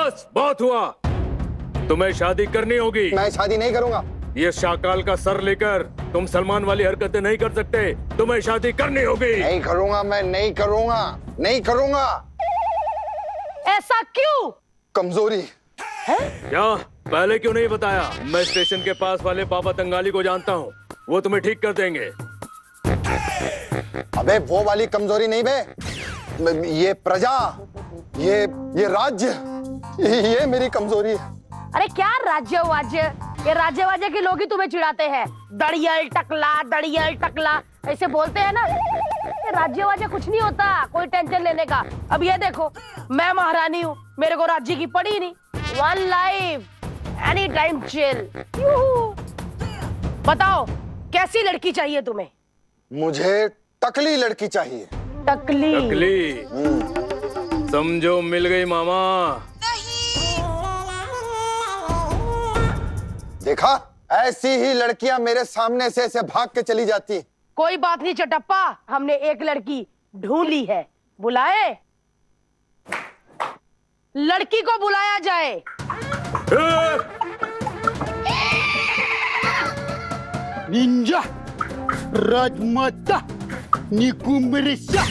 बस बहुत हुआ। तुम्हें शादी करनी होगी। मैं शादी नहीं करूंगा। ये शाकाल का सर लेकर तुम सलमान वाली हरकतें नहीं कर सकते। तुम्हें शादी करनी होगी। नहीं करूंगा, मैं नहीं करूंगा, नहीं करूंगा। ऐसा क्यों? कमजोरी है? क्या पहले क्यों नहीं बताया? मैं स्टेशन के पास वाले बाबा तंगाली को जानता हूँ, वो तुम्हें ठीक कर देंगे। अबे वो वाली कमजोरी नहीं बे, ये प्रजा, ये राज्य, ये मेरी कमजोरी है। अरे क्या राज्य वाज्य, ये राज्य वाज्य के लोग ही तुम्हें चिढ़ाते हैं। दड़ियल टकला ऐसे बोलते हैं ना। ये राज्य वाज्य कुछ नहीं होता, कोई टेंशन लेने का। अब ये देखो, मैं महारानी हूँ, मेरे को राज्य की पड़ी नहीं। One life, any time chill. बताओ कैसी लड़की चाहिए तुम्हें? मुझे टकली लड़की चाहिए। टकली? समझो मिल गई मामा। देखा, ऐसी ही लड़कियां मेरे सामने से ऐसे भाग के चली जाती। कोई बात नहीं चटप्पा, हमने एक लड़की ढूंढ ली है। बुलाए? लड़की को बुलाया जाए। निंजा, राजमाता, निकुम्बरिसा,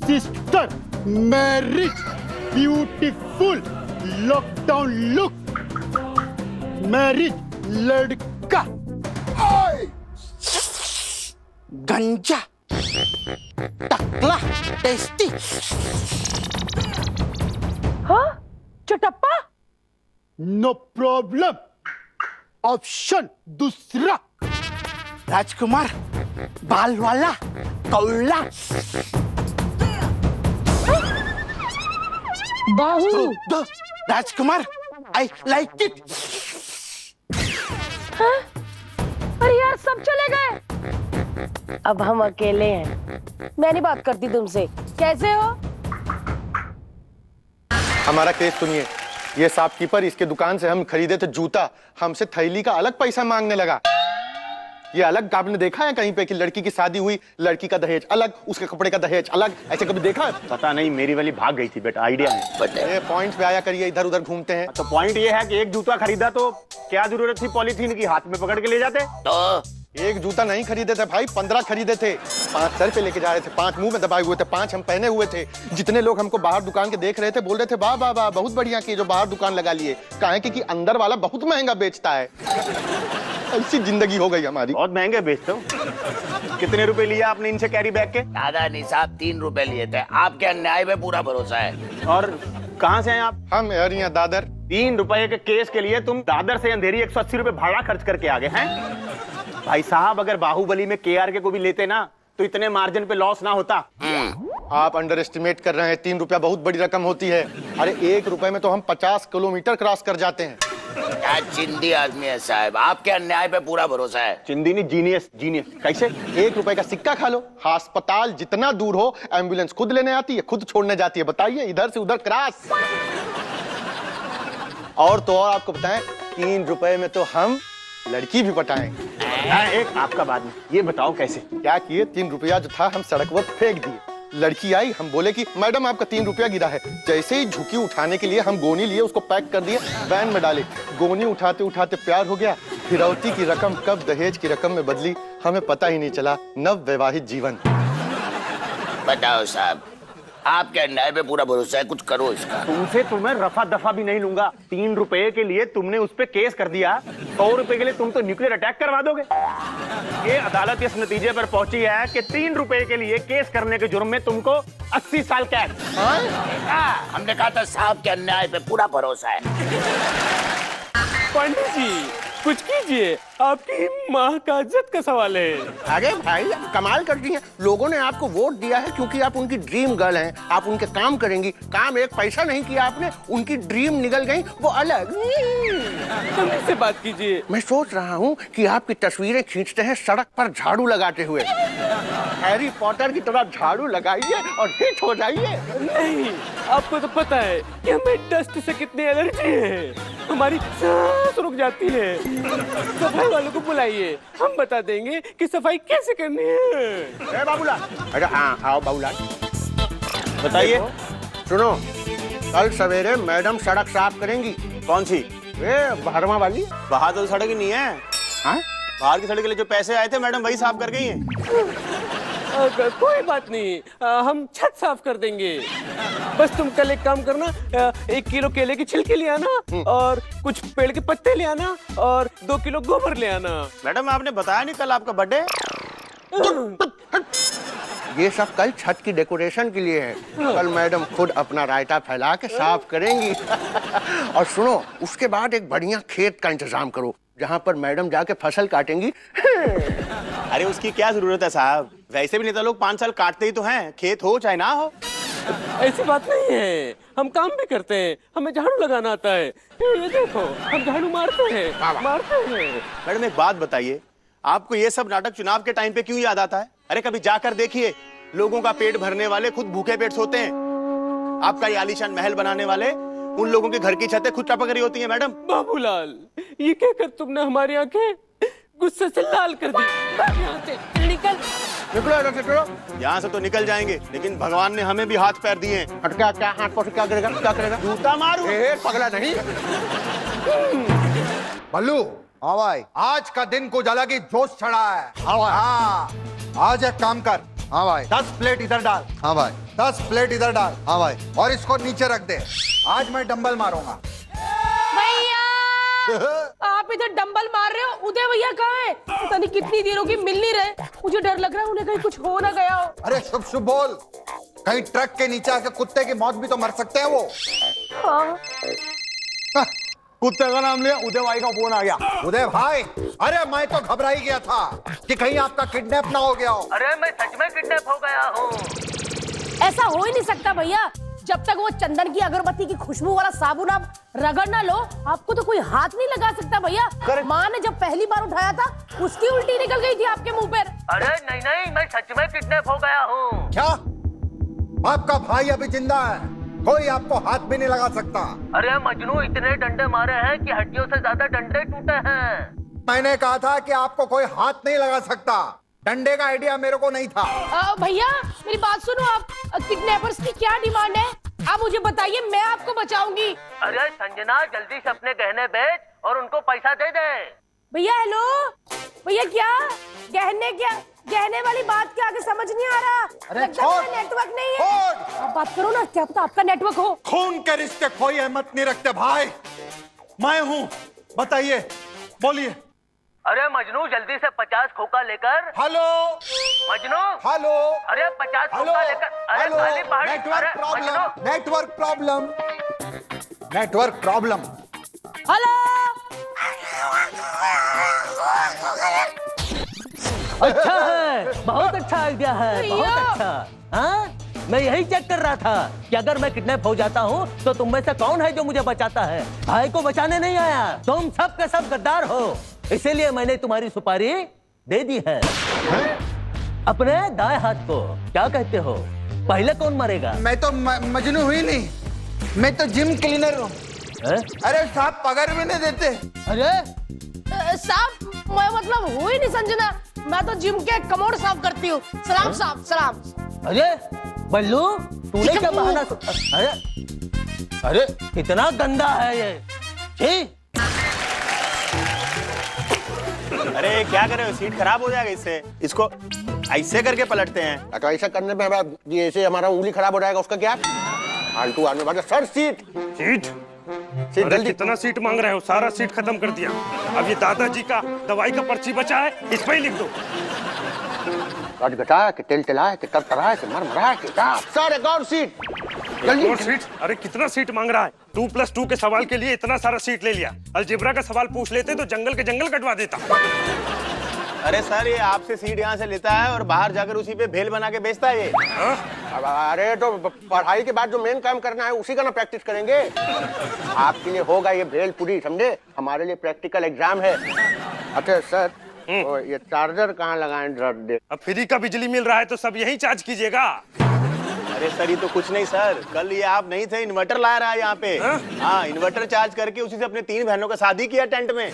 sister, marriage, beautiful, lockdown look, marriage, लड़का, गंजा, टकला, टेस्टी। हाँ चटप्पा? No problem. ऑप्शन दूसरा, राजकुमार, बाल वाला, कौला, बाहु। राजकुमार, आई लाइक इट। हाँ? अरे यार सब चले गए, अब हम अकेले हैं। मैं नहीं बात करती तुमसे। कैसे हो? हमारा केस सुनिए। ये शॉपकीपर, इसके दुकान से हम खरीदे थे जूता, हमसे थैली का अलग पैसा मांगने लगा। ये अलग आपने देखा है कहीं पे कि लड़की की शादी हुई, लड़की का दहेज अलग, उसके कपड़े का दहेज अलग, ऐसे कभी देखा है? पता नहीं, मेरी वाली भाग गई थी बेटा, आइडिया नहीं। ये पॉइंट पे आया करिए, इधर उधर घूमते हैं। तो पॉइंट ये है कि एक जूता खरीदा तो क्या जरूरत थी पॉलीथीन की, हाथ में पकड़ के ले जाते। तो एक जूता नहीं खरीदे थे भाई, 15 खरीदे थे। 5 सर पे लेके जा रहे थे, 5 मुंह में दबाए हुए थे, 5 हम पहने हुए थे। जितने लोग हमको बाहर दुकान के देख रहे थे बोल रहे थे वाह वाह वाह, बहुत बढ़िया की जो बाहर दुकान लगा लिए। काहे कि अंदर वाला बहुत महंगा बेचता है। ऐसी जिंदगी हो गई हमारी। बहुत महंगे बेचते हो। कितने रुपए लिए आपने इनसे कैरी बैग के? दादा निसाब 3 रुपए लिए थे। आपके अन्याय पे पूरा भरोसा है। और कहाँ से हैं आप? हम यहाँ दादर। 3 रुपए के केस के लिए तुम दादर से अंधेरी 180 रुपए भाड़ा खर्च करके आ गए हैं। भाई साहब, अगर बाहुबली में KRK को भी लेते ना तो इतने मार्जिन पे लॉस ना होता। आप अंडर एस्टिमेट कर रहे हैं। 3 रुपया बहुत बड़ी रकम होती है। अरे 1 रुपए में तो हम 50 किलोमीटर क्रॉस कर जाते हैं। क्या चिंदी आदमी है साहब, आपके अन्याय पे पूरा भरोसा है। चिंदी नहीं, जीनियस, जीनियस। कैसे? 1 रुपए का सिक्का खा लो, अस्पताल जितना दूर हो एम्बुलेंस खुद लेने आती है, खुद छोड़ने जाती है। बताइए, इधर से उधर क्रॉस। और तो और आपको बताएं, 3 रुपए में तो हम लड़की भी पटाएंगे। एक आपका बाद में, ये बताओ कैसे? क्या किए, 3 रुपया जो था हम सड़क पर फेंक दिए। लड़की आई, हम बोले कि मैडम आपका 3 रुपया गिरा है। जैसे ही झुकी उठाने के लिए हम गोनी लिए, उसको पैक कर दिए, वैन में डाले। गोनी उठाते उठाते प्यार हो गया। फिरौती की रकम कब दहेज की रकम में बदली हमें पता ही नहीं चला। नव वैवाहिक जीवन। बताओ साहब, आपके अन्याय पे पूरा भरोसा है, कुछ करो इसका। तुमसे तो मैं रफा दफा भी नहीं लूंगा। 3 रुपए के लिए तुमने उस पे केस कर दिया, 100 रुपए के लिए तुम तो न्यूक्लियर अटैक करवा दोगे। ये अदालत इस नतीजे पर पहुंची है कि 3 रुपए के लिए केस करने के जुर्म में तुमको 80 साल कैद। हमने कहा था साहब के अन्याय पे पूरा भरोसा है। पंडित जी कुछ कीजिए, आपकी माँ का इज्जत का सवाल है। अरे भाई, कमाल कर दी है। लोगों ने आपको वोट दिया है क्योंकि आप उनकी ड्रीम गर्ल हैं। आप उनके काम करेंगी। काम एक पैसा नहीं किया आपने, उनकी ड्रीम निकल गई, वो अलग। जल्दी से बात कीजिए। मैं सोच रहा हूँ कि आपकी तस्वीरें खींचते हैं सड़क पर झाड़ू लगाते हुए। हैरी पॉटर की तरह झाड़ू लगाइए और हिट हो जाइए। नहीं, आपको तो पता है कि हमें डस्ट से कितनी एलर्जी है। हमारी सांस रुक जाती है। सफाई वालों को बुलाइए, हम बता देंगे कि सफाई कैसे करनी है। बाबूलाल, अरे हाँ आओ बाबूलाल। बताइए। सुनो, कल सवेरे मैडम सड़क साफ करेंगी। कौन सी? ए बहरवा वाली। बाहर तो सड़क ही नहीं है। हाँ? बाहर की सड़क के लिए जो पैसे आए थे मैडम वही साफ कर गई हैं। कोई बात नहीं, हम छत साफ कर देंगे। बस तुम कल एक काम करना, 1 किलो केले की छिलके ले आना और कुछ पेड़ के पत्ते ले आना और 2 किलो गोबर ले आना। मैडम आपने बताया नहीं कल आपका बर्थडे। ये सब कल छत की डेकोरेशन के लिए है। कल मैडम खुद अपना रायता फैला के साफ करेंगी। और सुनो, उसके बाद एक बढ़िया खेत का इंतजाम करो जहाँ पर मैडम जाके फसल काटेंगी। अरे उसकी क्या जरूरत है साहब, वैसे भी नेता लोग 5 साल काटते ही तो हैं, खेत हो चाहे ना हो। ऐसी बात नहीं है, हम काम भी करते हैं, हमें झाड़ू लगाना आता है। ये देखो, हम झाड़ू मारते हैं। मैडम एक बात बताइए, आपको ये सब नाटक चुनाव के टाइम पे क्यों याद आता है? अरे कभी जाकर देखिए, लोगों का पेट भरने वाले खुद भूखे पेट सोते हैं। आपका ये आलीशान महल बनाने वाले उन लोगों के घर की छतें खुद टपक रही होती हैं। मैडम बाबूलाल, ये कहकर तुमने हमारी आंखें गुस्से से लाल कर दी। यहाँ से निकल। निकलो इधर से, चलो। यहाँ से तो निकल जाएंगे, लेकिन भगवान ने हमें भी हाथ पैर दिए हैं। हटका क्या हाथ पाँव से क्या करेगा? क्या करेगा? जूता मारू। पगला नहीं। बल्लू, हाँ भाई, आज का दिन कुछ अलग ही जोश चढ़ा है। हाँ, आज एक काम कर। हाँ भाई, 10 प्लेट इधर डाल। हाँ भाई, 10 प्लेट इधर डाल। हाँ भाई, और इसको नीचे रख दे। आज मैं डंबल मारूंगा। भैया, आप इधर डंबल मार रहे हो, उदय भैया कहाँ है? पता नहीं कितनी देर होगी, मिल नहीं रहे। मुझे डर लग रहा है उन्हें कहीं कुछ हो ना गया हो। अरे शुभ शुभ बोल, कहीं ट्रक के नीचे आके कुत्ते की मौत भी तो मर सकते हैं वो। हाँ। कुत्ते का नाम लिया, उदय भाई का फोन आ गया। उदय भाई, अरे मैं तो घबरा ही गया था कि कहीं आपका किडनैप ना हो गया हो। अरे मैं सच में किडनैप हो गया हूँ। ऐसा हो ही नहीं सकता भैया, जब तक वो चंदन की अगरबत्ती की खुशबू वाला साबुन आप रगड़ ना लो, आपको तो कोई हाथ नहीं लगा सकता भैया। माँ ने जब पहली बार उठाया था, उसकी उल्टी निकल गई थी आपके मुंह पर। अरे नहीं नहीं, मैं सच में किडनैप हो गया हूँ। क्या आपका भाई अभी जिंदा है? कोई आपको हाथ भी नहीं लगा सकता। अरे मजनू, इतने डंडे मारे हैं कि हड्डियों से ज्यादा डंडे टूटे हैं। मैंने कहा था कि आपको कोई हाथ नहीं लगा सकता। डंडे का आइडिया मेरे को नहीं था। भैया मेरी बात सुनो, आप किडनैपर्स की क्या डिमांड है? आप मुझे बताइए, मैं आपको बचाऊंगी। अरे संजना, जल्दी से अपने गहने बेच और उनको पैसा दे दे। भैया हेलो, भैया क्या गहने, क्या गहने वाली बात क्या आगे समझ नहीं आ रहा। अरे लगता है मेरा नेटवर्क नहीं है। आप बात करो ना, क्या पता आपका नेटवर्क हो। खून के रिश्ते कोई अहमियत नहीं रखते भाई। मैं हूँ, बताइए, बोलिए। अरे मजनू, जल्दी से 50 खोखा लेकर। हेलो मजनू, हेलो, अरे 50 हेलो, खोखा लेकर। अरे हेलो, खाली पहाड़ी। Network problem, Majnu, network problem, network problem. Hello, अच्छा है, बहुत अच्छा आइडिया है, बहुत अच्छा। हाँ, मैं यही चेक कर रहा था कि अगर मैं किडनैप हो जाता हूँ तो तुम में से कौन है जो मुझे बचाता है। भाई को बचाने नहीं आया, तुम सब के सब गद्दार हो, इसीलिए मैंने तुम्हारी सुपारी दे दी है। अपने दाएं हाथ को क्या कहते हो? पहले कौन मरेगा? मैं तो मजनू हुई नहीं, मैं तो जिम क्लीनर हूँ। अरे साहब पगार भी नहीं देते। अरे साहब, मैं मतलब हुई नहीं संजना, मैं तो जिम के कमोड साफ करती हूँ। सलाम साहब, सलाम। अरे बल्लू, तूने क्या बहाना? अरे कितना गंदा है ये। अरे क्या कर रहे हो, सीट खराब हो जाएगा इससे। इसको ऐसे करके पलटते हैं। तो ऐसा करने में हमारा ये ऐसे हमारा उंगली खराब हो जाएगा, उसका क्या? आलटू आने वाला। सर सीट सीट अरे कितना सीट मांग रहे हो? सारा सीट खत्म कर दिया। अब ये दादाजी का दवाई का पर्ची बचा है, इस पे ही लिख दो। घटा के तेल तला के कर करा के मर मरा के सारे गौर सीट जल्दी। और सीट? अरे कितना सीट मांग रहा है? 2+2 के सवाल के लिए इतना सारा सीट ले लिया। अलजेब्रा का सवाल पूछ लेते तो जंगल के जंगल कटवा देता। अरे सर, ये आपसे सीट यहाँ से लेता है और बाहर जाकर उसी पे भेल बना के बेचता है ये। अरे तो पढ़ाई के बाद जो मेन काम करना है उसी का ना प्रैक्टिस करेंगे। आपके लिए होगा ये भेल पूरी, समझे? हमारे लिए प्रैक्टिकल एग्जाम है। अच्छा सर, तो ये चार्जर कहाँ लगाएं? दे। अब फ्री का बिजली मिल रहा है तो सब यही चार्ज कीजिएगा। अरे सर, ये तो कुछ नहीं सर, कल ये आप नहीं थे, इन्वर्टर ला रहा है यहाँ पे। हाँ, इन्वर्टर चार्ज करके उसी से अपने 3 बहनों का शादी किया टेंट में।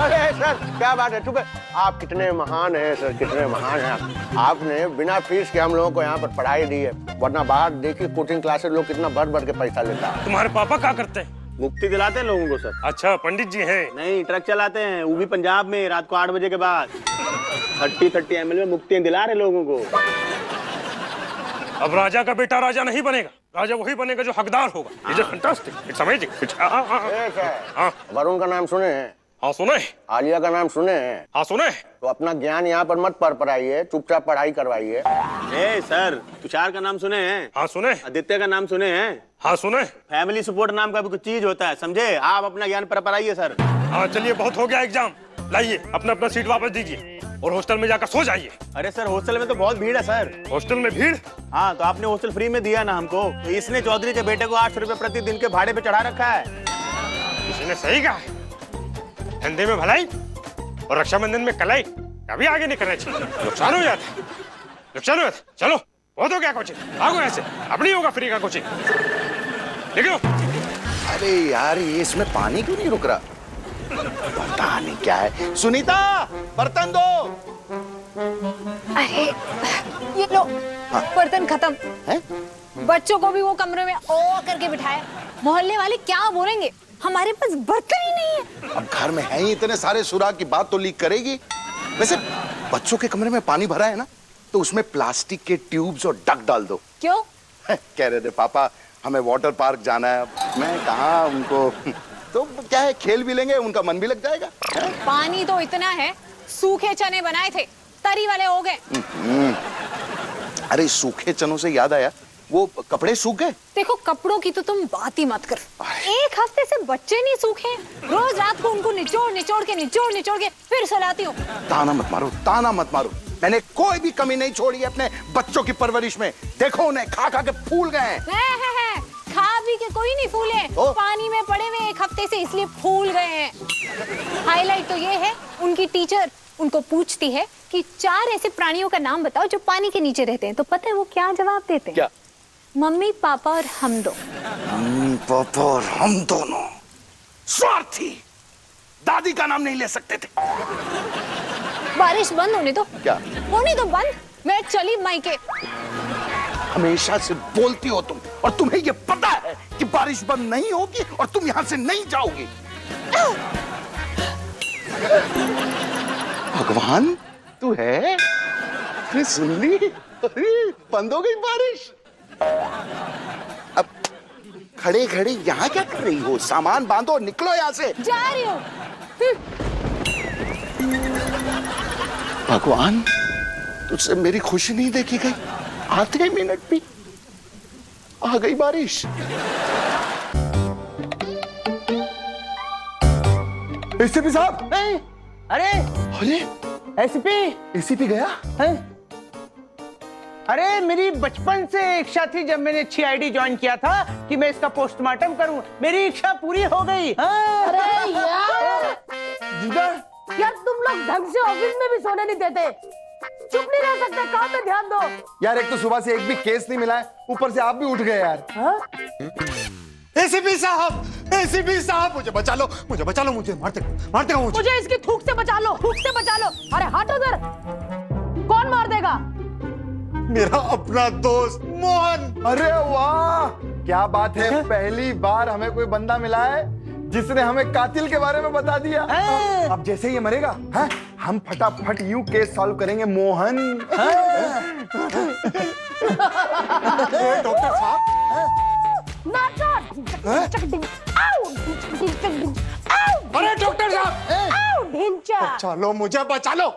अरे सर क्या बात है, चुप है। आप कितने महान हैं सर, कितने महान हैं आप। आपने बिना फीस के हम लोगों को यहाँ पर पढ़ाई दी है, वरना बाहर देखिए कोचिंग क्लासेस लोग कितना बढ़ के पैसा लेता है। तुम्हारे पापा क्या करते हैं? मुक्ति दिलाते हैं लोगों को सर। अच्छा, पंडित जी हैं? नहीं, ट्रक चलाते हैं, वो भी पंजाब में, रात को 8 बजे के बाद 30 ml में मुक्तियाँ दिला रहे लोगों को। अब राजा का बेटा राजा नहीं बनेगा, राजा वही बनेगा जो हकदार होगा। It's fantastic, it's amazing. हाँ वरुण का नाम सुने हैं? हाँ सुने। आलिया का नाम सुने हैं? हाँ सुने। तो अपना ज्ञान यहाँ पर मत पढ़ाइए, चुपचाप पढ़ाई करवाइए। ए सर, तुषार का नाम सुने हैं? हाँ सुने। आदित्य का नाम सुने हैं? हाँ सुने। फैमिली सपोर्ट नाम का भी कुछ चीज होता है, समझे? आप अपना ज्ञान पढ़ाइए सर। हाँ चलिए, बहुत हो गया एग्जाम, लाइए अपना अपना सीट वापस दीजिए और हॉस्टल में जाकर सो जाइए। अरे सर, हॉस्टल में तो बहुत भीड़ है सर। हॉस्टल में भीड़? हाँ, तो आपने हॉस्टल फ्री में दिया ना हमको, तो इसने चौधरी के बेटे को 800 रुपए प्रतिदिन के भाड़े पे चढ़ा रखा है। किसी ने सही कहा, धंधे में भलाई और रक्षाबंधन में कलाई कभी आगे नहीं करना चाहिए, नुकसान हो जाता है, नुकसान हो जाता है। चलो बहुत हो गया कोचिंग, भागो ऐसे, अब नहीं होगा फ्री का कोचिंग, निकलो। अरे यार, ये इसमें पानी क्यों नहीं रुक रहा? पता नहीं क्या है। सुनीता, बर्तन दो। अरे ये लो, बर्तन खत्म हैं? बच्चों को भी वो कमरे में ओ करके बिठाया। मोहल्ले वाले क्या बोलेंगे, हमारे पास बर्तन ही नहीं है। अब घर में है ही इतने सारे सुराग की बात तो लीक करेगी। वैसे बच्चों के कमरे में पानी भरा है ना, तो उसमें प्लास्टिक के ट्यूब्स और डक डाल दो। क्यों? कह रहे थे पापा हमें वाटर पार्क जाना है। मैं कहा उनको, तो क्या है, खेल भी लेंगे, उनका मन भी लग जाएगा। पानी तो इतना है, सूखे चने बनाए थे, तरी वाले हो गए। अरे सूखे चनों से याद आया, वो कपड़े सूख गए। देखो, कपड़ों की तो तुम बात ही मत करो। एक हफ्ते से बच्चे नहीं सूखे, रोज रात को उनको निचोड़ के फिर सुलाती हूँ। ताना मत मारो, ताना मत मारो। मैंने कोई भी कमी नहीं छोड़ी है अपने बच्चों की परवरिश में। देखो उन्हें खा खा के फूल गए हैं। खा भी के कोई नहीं फूले, पानी में पड़े हुए एक हफ्ते से, इसलिए फूल गए हैं। हाईलाइट तो ये है, उनकी टीचर उनको पूछती है कि 4 ऐसे प्राणियों का नाम बताओ जो पानी के नीचे रहते हैं, तो पता है वो क्या जवाब देते हैं? क्या? मम्मी, पापा और हम दो। मम्मी, पापा और हम दोनों। स्वार्थी, दादी का नाम नहीं ले सकते थे। बारिश बंद होने दो। क्या? होने दो बंद, मैं चली मायके। हमेशा से बोलती हो तुम, और तुम्हें ये पता है कि बारिश बंद नहीं होगी और तुम यहाँ से नहीं जाओगी। भगवान, तू है? तूने सुन ली? अरे बंद हो गई बारिश। अब खड़े खड़े यहाँ क्या कर रही हो? सामान बांधो, निकलो यहाँ से। जा रही हूँ। भगवान, तुझसे मेरी खुशी नहीं देखी गई। आधे मिनट भी आ गई बारिश। एसीपी साहब। अरे अरे एसपी, एसीपी गया? अरे मेरी बचपन से इच्छा थी, जब मैंने CID ज्वाइन किया था, कि मैं इसका पोस्टमार्टम करूं। मेरी इच्छा पूरी हो गई। अरे यार, जिगर, यार तुम लोग ढंग से ऑफिस में भी सोने नहीं देते, चुप नहीं रह सकते, काम में ध्यान दो। यार एक तो सुबह से एक भी केस नहीं मिला है, ऊपर से आप भी उठ गए यार। एसीपी साहब, मुझे बचा लो, मुझे मारते हो मुझे। मुझे इसकी थूक से बचा लो, थूक से बचा लो। अरे हट उधर, कौन मार देगा? मेरा अपना दोस्त मोहन। अरे वाह, क्या बात है, पहली बार हमें कोई बंदा मिला है जिसने हमें कातिल के बारे में बता दिया। अब जैसे ही ये मरेगा, हम फटाफट यूं केस सॉल्व करेंगे। मोहन। डॉक्टर साहब, अरे डॉक्टर साहब, चलो मुझे बचा लो।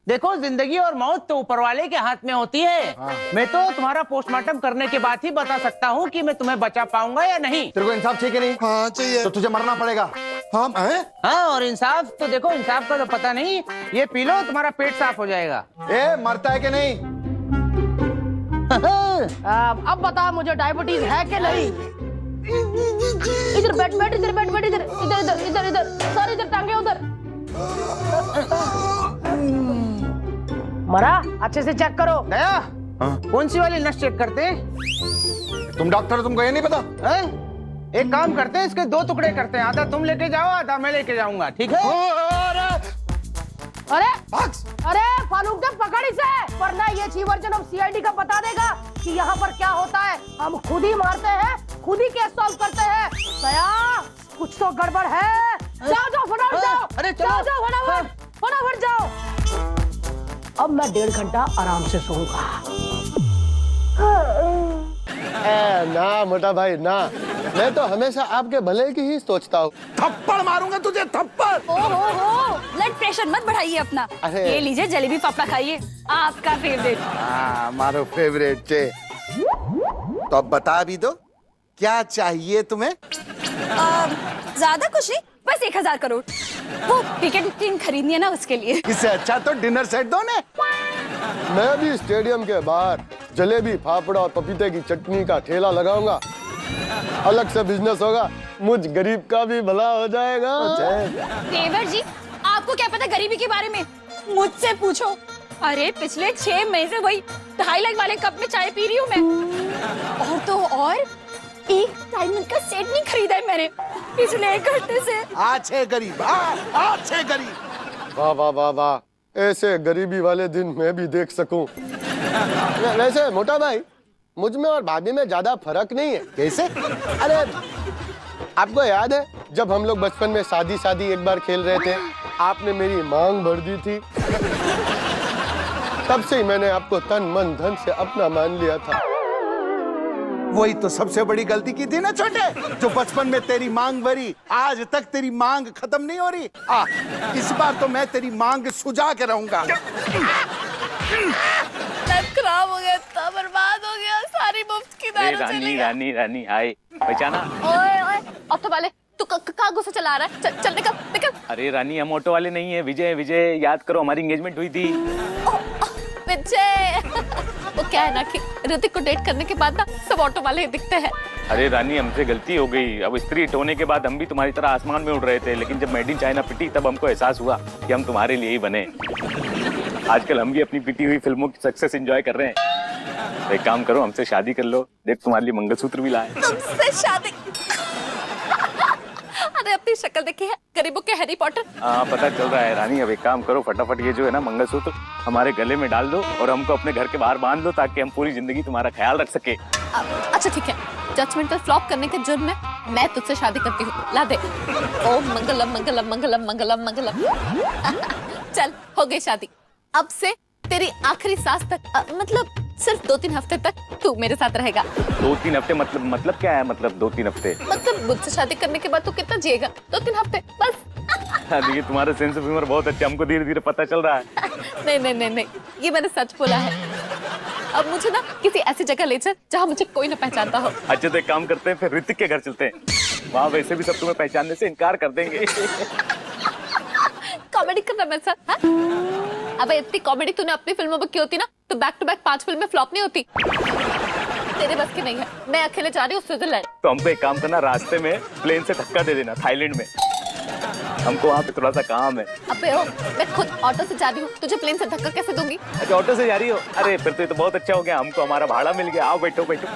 देखो, जिंदगी और मौत तो ऊपर वाले के हाथ में होती है। मैं तो तुम्हारा पोस्टमार्टम करने के बाद ही बता सकता हूँ कि मैं तुम्हें बचा पाऊंगा या नहीं। तेरे को इंसाफ चाहिए कि नहीं? हाँ चाहिए। तो तुझे मरना पड़ेगा। हाँ, और इंसाफ तो देखो, इंसाफ का तो पता नहीं, ये पी लो, तुम्हारा पेट साफ हो जाएगा। मरता है कि नहीं? अब बता मुझे, डायबिटीज है कि नहीं? इधर बैठ, इधर सर, इधर टांगे उधर। मरा, अच्छे से चेक करो। दया, कौन सी वाली नस चेक करते हैं? तुम डॉक्टर हो, तुमको ये नहीं पता? एक काम करते हैं, इसके 2 टुकड़े करते हैं, आधा तुम लेके जाओ, आधा मैं लेके जाऊंगा, ठीक है? अरे भाग। अरे फारूक ने पकड़ इसे, वरना ये चीफ वर्जन ऑफ सीआईडी का बता देगा कि यहाँ पर क्या होता है। हम खुद ही मारते हैं, खुद ही केस सॉल्व करते हैं। दया, कुछ तो गड़बड़ है। जाओ जाओ फटाफट जाओ। अरे जाओ जाओ फटाफट जाओ। अब मैं 1.5 घंटा आराम से सोऊंगा। ना मोटा भाई ना, मैं तो हमेशा आपके भले की ही सोचता हूँ। थप्पड़ मारूंगा तुझे, थप्पड़। ओहो, ब्लड प्रेशर मत बढ़ाइए अपना। अरे। ये लीजिए जलेबी फाफड़ा खाइए, आपका फेवरेट। मारो फेवरेट छे। तो अब बता भी दो, क्या चाहिए तुम्हें? ज्यादा कुछ नहीं, बस 1000 करोड़। वो क्रिकेट टीम खरीदनी है ना, उसके लिए। इससे अच्छा तो डिनर सेट दो ने। मैं भी स्टेडियम के बाहर जलेबी फाफड़ा और पपीते की चटनी का ठेला लगाऊंगा। अलग से बिजनेस होगा, मुझ गरीब का भी भला हो जाएगा। देवर जी, आपको क्या पता गरीबी के बारे में? मुझसे पूछो। अरे पिछले 6 महीने से वही 2.5 लाख वाले कप में चाय पी रही हूँ मैं। और तो और एक डायमंड का सेट नहीं खरीदा है मैंने पिछले 1 घंटे से। अच्छे गरीब, अच्छे गरीब। वाह वाह वाह वाह, ऐसे गरीबी वाले दिन मैं भी देख सकूं। वैसे मोटा भाई, मुझ में और भाभी में ज्यादा फर्क नहीं है। कैसे? अरे आपको याद है जब हम लोग बचपन में शादी एक बार खेल रहे थे, आपने मेरी मांग भर दी थी। तब से ही मैंने आपको तन मन धन से अपना मान लिया था। वही तो सबसे बड़ी गलती की थी ना छोटे, जो बचपन में तेरी मांग भरी, आज तक तेरी मांग खत्म नहीं हो रही। इस बार तो मैं तेरी मांग सुझा के रहूंगा। खराब हो गया, इतना बर्बाद हो गया, सारी मुफ्त की दारू चली गई। रानी रानी आए पहचाना। ओए ओए, ऑटो वाले तू कहाँ गुस्सा चला रहा है? चल निकल निकल। अरे रानी, हम ऑटो वाले नहीं है। विजय विजय, याद करो हमारी एंगेजमेंट हुई थी। विजय, वो क्या है ना कि ऋतिक को डेट करने के बाद ना सब ऑटो वाले ही दिखते हैं। अरे रानी, हमसे गलती हो गई। अब स्त्री होने के बाद हम भी तुम्हारी तरह आसमान में उड़ रहे थे, लेकिन जब मेड इन चाइना पिटी तब हमको एहसास हुआ कि हम तुम्हारे लिए ही बने। आजकल हम भी अपनी पिटी हुई फिल्मों की सक्सेस एंजॉय कर रहे हैं। एक काम करो, हमसे शादी कर लो। देख, तुम्हारे लिए मंगलसूत्र भी लाए। तुमसे शादी? अरे अपनी शक्ल देखी है गरीबों के हैरी पॉटर। हाँ, पता चल रहा है रानी। अब एक काम करो, फटाफट ये जो है ना मंगलसूत्र हमारे गले में डाल दो और हमको अपने घर के बाहर बांध दो, ताकि हम पूरी जिंदगी तुम्हारा ख्याल रख सके। अच्छा ठीक है, जजमेंटल फ्लॉप करने के जुर्म में मैं तुझसे शादी करती हूँ। ला दे। ओम मंगलम मंगलम मंगलम मंगलम मंगलम। चल, हो गई शादी। अब से तेरी आखिरी सांस तक, मतलब सिर्फ 2-3 हफ्ते तक तू मेरे साथ रहेगा। 2-3 हफ्ते? मतलब क्या है? मतलब 2-3 हफ्ते? मतलब मुझसे शादी करने के बाद तू कितना जिएगा? 2-3 हफ्ते बस। देखिए, तुम्हारा सेंस ऑफ ह्यूमर बहुत अच्छा, हमको धीरे धीरे पता चल रहा है। नहीं नहीं नहीं नहीं, ये मैंने सच बोला है। अब मुझे ना किसी ऐसी जगह ले चल जहाँ मुझे कोई ना पहचानता हो। अच्छा तो एक काम करते हैं, फिर ऋतिक के घर चलते हैं। वहाँ वैसे भी सब तुम्हें पहचानने से इनकार कर देंगे। कॉमेडी करना मेरे साथ, हाँ? अबे इतनी कॉमेडी तूने अपनी फिल्मों में की होती ना, तो बैक टू बैक 5 फिल्में फ्लॉप नहीं होती। तेरे बस की नहीं है। मैं अकेले जा रही हूँ स्विट्जरलैंड। तो हमको एक काम करना, रास्ते में प्लेन से धक्का दे देना, थाईलैंड में। हमको वहाँ पे थोड़ा सा काम है। अबे ओ, मैं खुद ऑटो से जा रही हूँ, तुझे प्लेन से धक्का कैसे दूंगी? अच्छा, ऑटो से जा रही हो? अरे फिर तो ये तो बहुत अच्छा हो गया, हमको हमारा भाड़ा मिल गया। आओ बैठो बैठो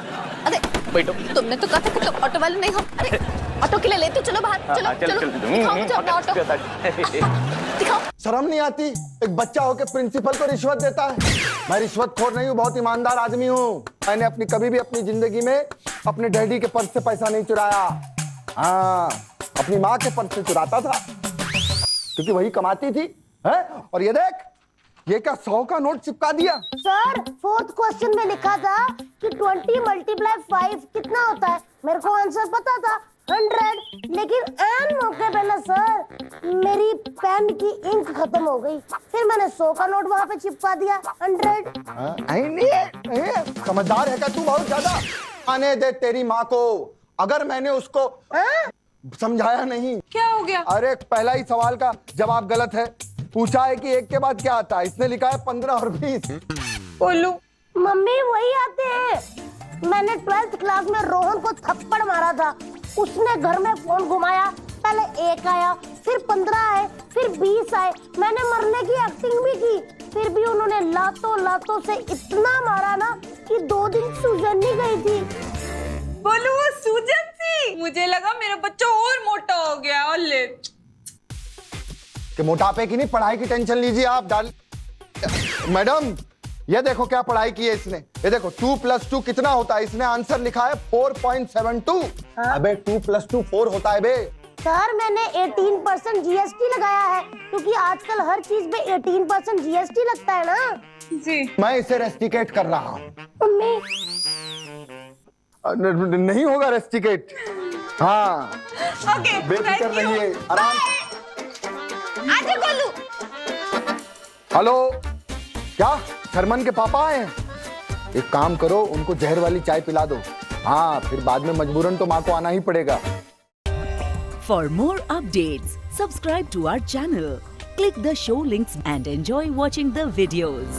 अरे बैठो। तुमने तो कहा था कि तुम ऑटो वाले नहीं हो। अरे ऑटो के लिए लेते चलो बाहर। चलो चलो, दिखाओ मुझे अपना ऑटो, दिखाओ। शर्म नहीं आती? एक बच्चा होकर प्रिंसिपल को रिश्वत देता है। मैं रिश्वतखोर नहीं हूँ, बहुत ईमानदार आदमी हूँ। मैंने कभी भी अपनी जिंदगी में अपने डैडी के पर्स से पैसा नहीं चुराया। हाँ, अपनी माँ के पर्स से चुराता था, क्योंकि वही कमाती थी। है? और ये देख, ये क्या 100 का नोट चिपका दिया। सर, 4th क्वेश्चन में लिखा था कि 20 × 5 कितना होता है। मेरे को आंसर पता था 100, लेकिन ऐन मौके पे ना सर मेरी पेन की इंक खत्म हो गई, फिर मैंने 100 का नोट वहां पे चिपका दिया 100। समझदार है क्या तू बहुत ज्यादा? आने दे तेरी माँ को। अगर मैंने उसको समझाया नहीं। क्या हो गया? अरे पहला ही सवाल का जवाब गलत है। पूछा है कि 1 के बाद क्या आता है, इसने लिखा है 15 और 20। बोलू मम्मी वही आते हैं। मैंने 12th क्लास में रोहन को थप्पड़ मारा था, उसने घर में फोन घुमाया, पहले 1 आया, फिर 15 आए, फिर 20 आए। मैंने मरने की एक्टिंग भी की, फिर भी उन्होंने लातों से इतना मारा ना कि 2 दिन सूजन नहीं गई थी। बोलू वो सूजन सी, मुझे लगा मेरा बच्चा और मोटा हो गया। और ले कि मोटापे की नहीं, पढ़ाई की टेंशन लीजिए आप। डाल मैडम, ये देखो क्या पढ़ाई की है इसने। ये देखो 2 + 2 कितना होता है, इसने आंसर लिखा है 4.72। अबे 2 + 2 4 होता है बे। सर मैंने 18% जीएसटी लगाया है, क्योंकि आजकल हर चीज पे 18% जीएसटी लगता है ना। जी मैं इसे रेस्टिकेट कर रहा हूँ। मम्मी नहीं होगा रेस्टिकेट। हाँ ओके, बेफिक्र रहिए, आराम। आजा गोलू। हेलो, क्या शर्मन के पापा आए हैं? एक काम करो, उनको जहर वाली चाय पिला दो। हाँ, फिर बाद में मजबूरन तो माँ को आना ही पड़ेगा। For more updates, subscribe to our channel, click the show links and enjoy watching the videos.